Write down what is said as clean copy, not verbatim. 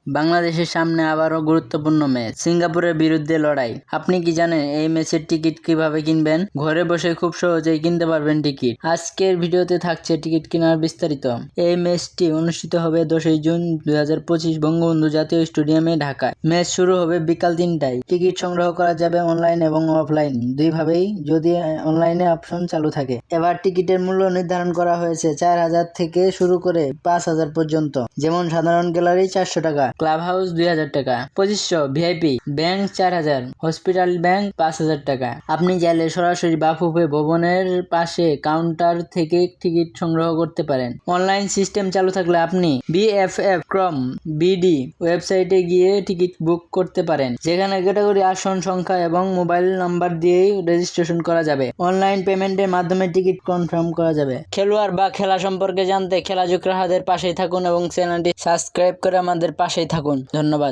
বাংলাদেশের সামনে আবারও গুরুত্বপূর্ণ ম্যাচ, সিঙ্গাপুরের বিরুদ্ধে লড়াই। আপনি কি জানেন এই ম্যাচের টিকিট কিভাবে কিনবেন? ঘরে বসে খুব সহজেই কিনতে পারবেন টিকিট। আজকের ভিডিওতে থাকছে টিকিট কেনার বিস্তারিত। এই ম্যাচটি অনুষ্ঠিত হবে 10 জুন 2025 বঙ্গবন্ধু জাতীয় স্টেডিয়ামে ঢাকায়। ম্যাচ শুরু হবে বিকাল 3টায়। টিকিট সংগ্রহ করা যাবে অনলাইন এবং অফলাইন দুইভাবেই, যদি অনলাইনে অপশন চালু থাকে। এবার টিকিটের মূল্য নির্ধারণ করা হয়েছে 4,000 থেকে শুরু করে 5,000 পর্যন্ত। যেমন সাধারণ গ্যালারি 400 টাকা, ক্লাব হাউস 2,000 টাকা, 2500 ভিআইপি, ব্যাংক 4,000, হসপিটাল ব্যাংক 5,000 টাকা। আপনি চাইলে সরাসরি বাফুফে ভবনের পাশে কাউন্টার থেকে টিকিট সংগ্রহ করতে পারেন। অনলাইন সিস্টেম চালু থাকলে আপনি বিএফএফ ক্রম বিডি ওয়েবসাইটে গিয়ে টিকিট বুক করতে পারেন, যেখানে ক্যাটাগরি, আসন সংখ্যা এবং মোবাইল নাম্বার দিয়েই রেজিস্ট্রেশন করা যাবে। অনলাইন পেমেন্টের মাধ্যমে টিকিট কনফার্ম করা যাবে। খেলোয়াড় বা খেলা সম্পর্কে জানতে খেলা যোগরাহাদের পাশেই থাকুন এবং চ্যানেলটি সাবস্ক্রাইব করে আমাদের পাশেই থাকুন। ধন্যবাদ।